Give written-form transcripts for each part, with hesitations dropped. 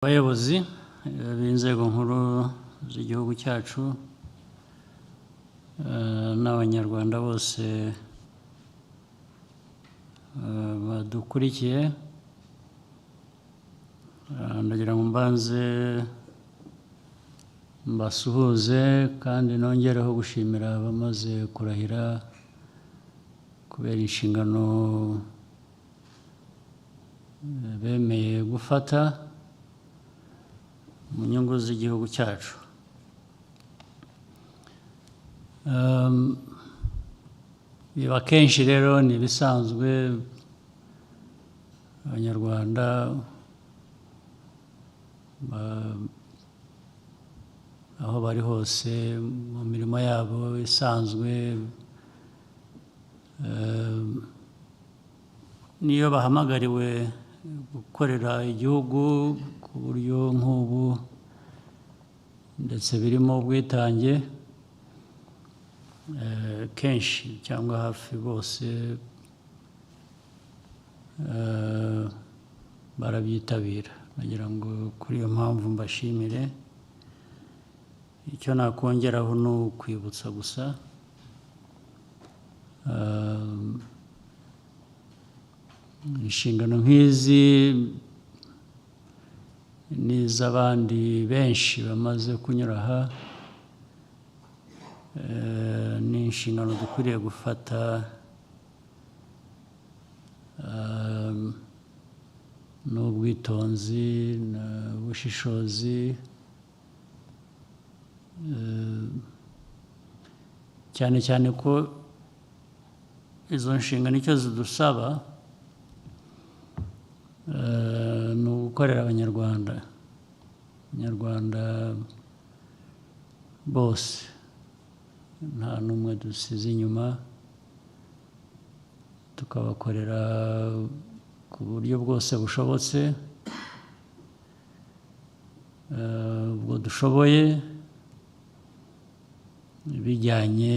Abayobozi b'inzego nkuru z'igihugu cyacu n'abanyarwanda bose badukurikiye, ndagira ngo mbanze mbasuhuze kandi nongereho gushimira abamaze kurahira kubera inshingano bemeye gufata mu nyungu z'igihugu cyacu. Biba kenshi rero ni ibisanzwe abanyarwanda aho bari hose mu mirimo yabo isanzwe, niyo bahamagariwe gukorera igihugu ku buryo nk'ubu ndetse birimo ubwitange, kenshi cyangwa hafi bose barabyitabira. Nagira ngo kuri iyo mpamvu mbashimire. Icyo nakongeraho ni ukwibutsa gusa inshingano nk'izi n'iz'abandi benshi bamaze kunyura aha, ni inshingano dukwiriye gufata n'ubwitonzi n'ubushishozi, cyane cyane ko izo nshingano icyo zidusaba ni ugukorera abanyarwanda bose, nta n'umwe dusize inyuma, tukabakorera ku buryo bwose bushobotse, ubwo dushoboye, bijyanye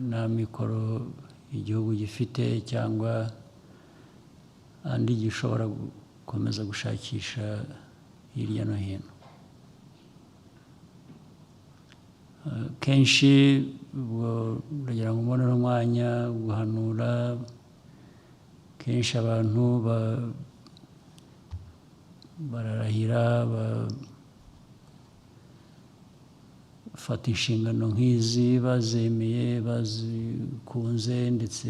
n'amikoro igihugu gifite cyangwa andi gishobora gukomeza gushakisha hirya no hino. Kenshi ndagira ngo mbone n'umwanya wo guhanura. Kenshi abantu bararahira, bafata inshingano nk'izi bazemeye, bazikunze ndetse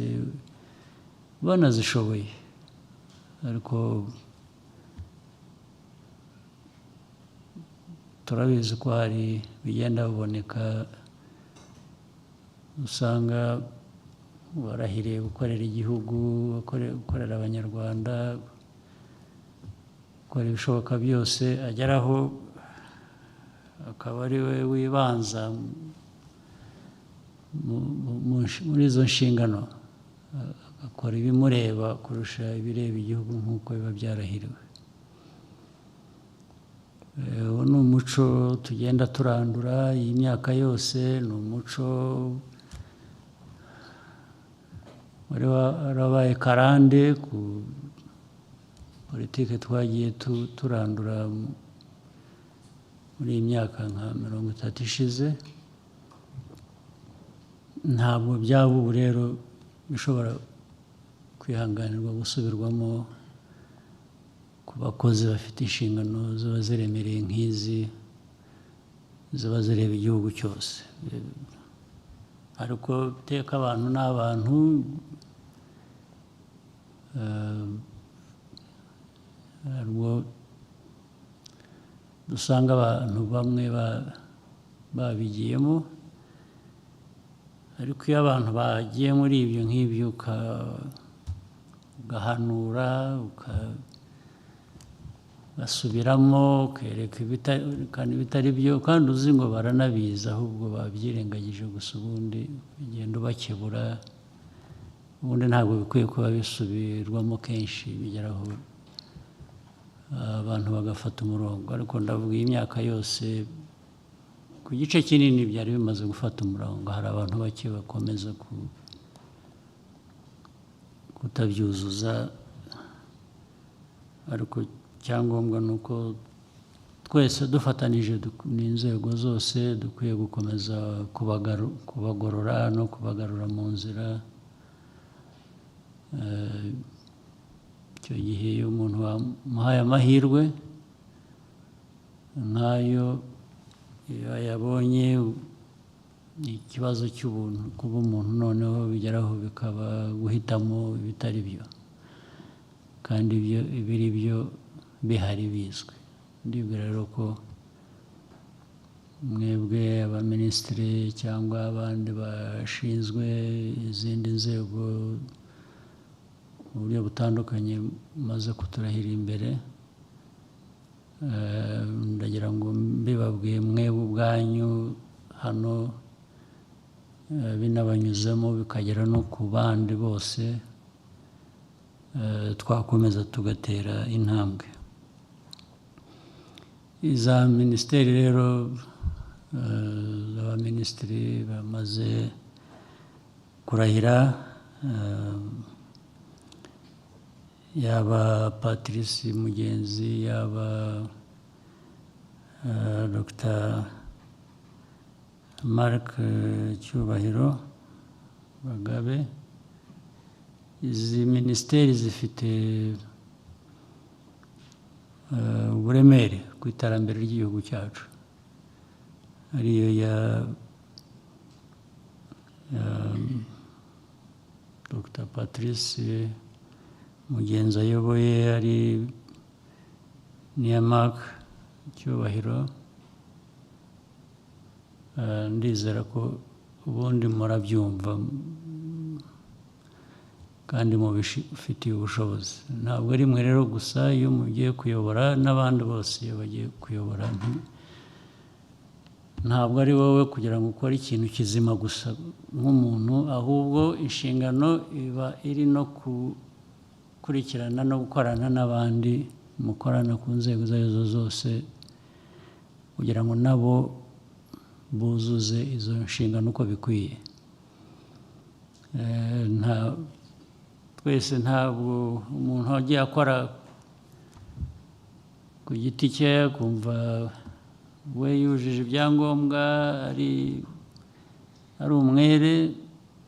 banazishoboye, ariko turabizi ko hari bigenda biboneka usanga warahiriye gukorera igihugu, gukorera abanyarwanda, gukora ibishoboka byose, ageraho akaba ari we wibanza muri izo nshingano, agakora ibimureba kurusha ibireba igihugu nk'uko biba byarahiriwe. Uwo ni umuco tugenda turandura iyi myaka yose, ni umuco wari warabaye karande ku politiki twagiye turandura muri iyi myaka nka 30 ishize. Ntabwo byaba ubu rero bishobora kwihanganirwa gusubirwamo ku bakozi bafite inshingano ziba ziremereye nk'izi, ziba zireba igihugu cyose. Ariko iteka abantu n'abantu, harwo dusanga abantu bamwe babigiyemo, ariko iyo abantu bagiye muri ibyo nk'ibyo ugahanura, ugasubiramo, ukereka ibitari byo, kandi uzi ngo baranabizi ahubwo babyirengagije gusa, ubundi ugenda ubakebura, ubundi ntabwo bikwiye kuba bisubirwamo kenshi, bigeraho abantu bagafata umurongo. Ariko ndavuga iyi myaka yose ku gice kinini byari bimaze gufata umurongo, hari abantu bake bakomeza kutabyuzuza, ariko icyangombwa ni uko twese dufatanije n'inzego zose dukwiye gukomeza kubagorora no kubagarura mu nzira. Icyo gihe iyo umuntu wamuhaye amahirwe nk'ayo, iyo yabonye ikibazo cy'ubuntu, kuba umuntu noneho bigeraho bikaba guhitamo ibitari byo, kandi ibiri byo bihari bizwi. Ndibwira rero ko mwebwe abaminisitiri cyangwa abandi bashinzwe izindi nzego mu buryo butandukanye maze kuturahira imbere, ndagira ngo mbibabwiye mwebwe ubwanyu hano, binabanyuzemo bikagera no ku bandi bose, twakomeza tugatera intambwe. Iza minisiteri rero, abaminisitiri bamaze kurahira, yaba Patrice Mugenzi, yaba Dr. Mark Cyubahiro Bagabe, izi minisiteri zifite uburemere ku iterambere ry'igihugu cyacu. Ariyo ya Dr. Patrice Mugenzi ayoboye, ari n'iya Mark Cyubahiro. Ndizera ko ubundi murabyumva kandi mubifitiye ubushobozi. Ntabwo ari mwe rero gusa, iyo mugiye kuyobora n'abandi bose iyo bagiye kuyobora, ntabwo ari wowe kugira ngo ukore ikintu kizima gusa nk'umuntu, ahubwo inshingano iba iri no gukurikirana no gukorana n'abandi mukorana ku nzego izo ari zo zose, kugira ngo nabo buzuze izo nshingano uko bikwiye. Twese ntabwo umuntu wagiye akora ku giti cye kumva we yujuje ibyangombwa ari umwere,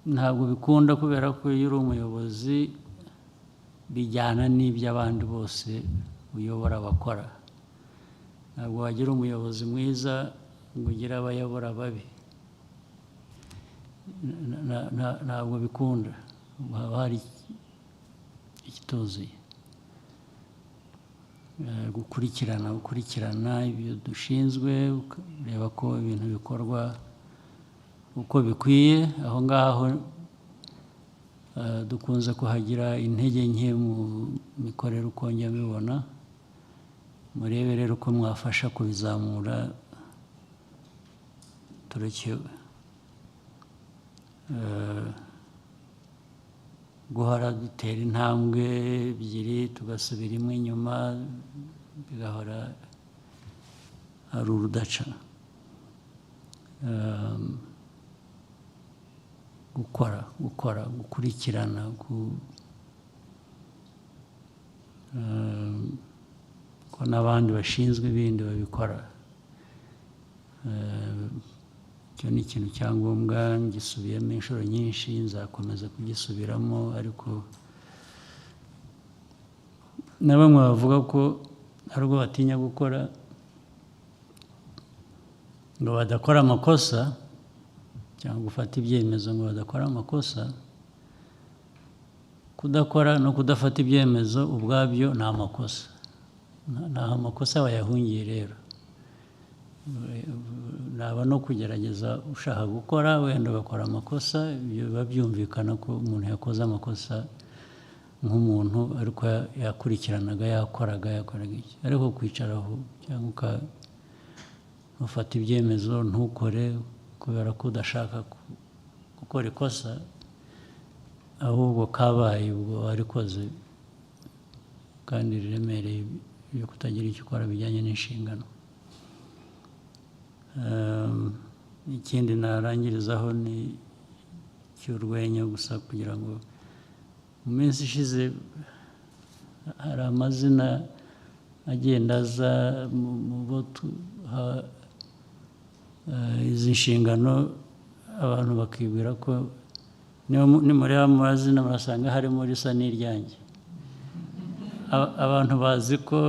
ntabwo bikunda, kubera ko iyo uri umuyobozi bijyana n'iby'abandi bose uyobora bakora. Ntabwo wagira umuyobozi mwiza ngo ugire abayobora babi, ntabwo bikunda, haba hari ikituzuye. Gukurikirana ibyo dushinzwe, ukareba ko ibintu bikorwa uko bikwiye. Aho ngaho dukunze kuhagira intege nke mu mikorere uko njya mbibona. Murebe rero uko mwafasha kubizamura, turekewe guhora dutera intambwe ebyiri tugasubira imwe inyuma, bigahora ari urudaca. Gukurikirana, ko n'abandi bashinzwe ibindi babikora. Icyo ni ikintu cyangombwa, ngisubiyemo inshuro nyinshi, nzakomeza kugisubiramo. Ariko na bamwe bavuga ko hari ubwo batinya gukora ngo badakora amakosa, cyangwa gufata ibyemezo ngo badakora amakosa. Kudakora no kudafata ibyemezo ubwabyo ni amakosa. Nta amakosa bayahungiye rero. Naba no kugerageza ushaka gukora, wenda ugakora amakosa, ibyo biba byumvikana ko umuntu yakoze amakosa nk'umuntu, ariko yakurikiranaga, yakoraga iki. Ariko kwicaraho cyangwa ufata ibyemezo ntukore kubera ko udashaka gukora ikosa, ahubwo kabaye ubwo warikoze kandi riremereye, iyo kutagira icyo ukora bijyanye n'inshingano. Ikindi narangirizaho ni cy'urwenya gusa, kugira ngo mu minsi ishize hari amazina agenda aza mu bo tuha izi nshingano, abantu bakibwira ko nimureba mu mazina murasanga harimo risa n'iryanjye. Abantu bazi ko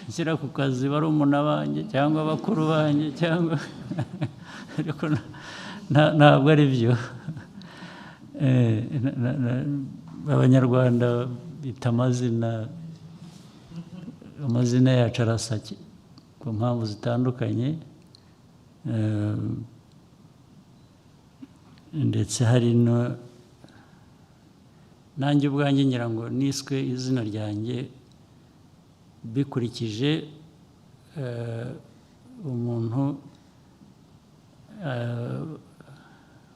nshyira ku kazi barumuna banjye cyangwa bakuru banjye cyangwa ariko ntabwo ari byo. Abanyarwanda bita amazina yacu arasa ku mpamvu zitandukanye, ndetse hari nanjye ubwanjye ngira ngo niswe izina ryanjye bikurikije umuntu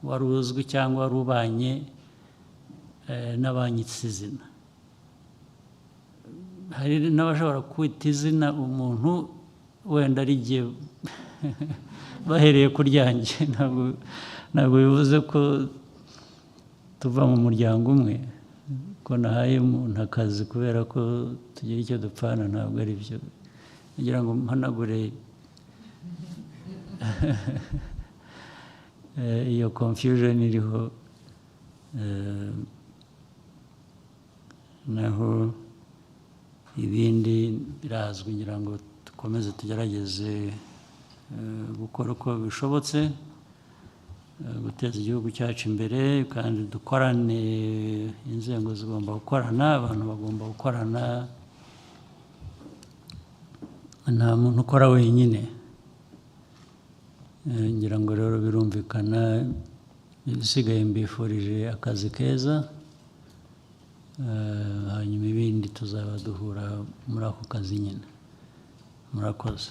wari uzwi cyangwa wari ubanye n'abanyitse izina. Hari n'abashobora kwita izina umuntu wenda ari jye bahereye ku ryanjye, ntabwo bivuze ko tuva mu muryango umwe, ko nahaye umuntu akazi kubera ko tugira icyo dupfana, ntabwo ari byo. Kugira ngo mpanagure iyo confusion iriho, naho ibindi birazwi, ngira ngo dukomeze tugerageze gukora uko bishobotse, guteza igihugu cyacu imbere, kandi dukorane, inzego zigomba gukorana, abantu bagomba gukorana, nta muntu ukora wenyine. Ngira ngo rero birumvikana, ibisigaye mbifurije akazi keza, hanyuma ibindi tuzaba duhura muri ako kazi nyine. Murakoze.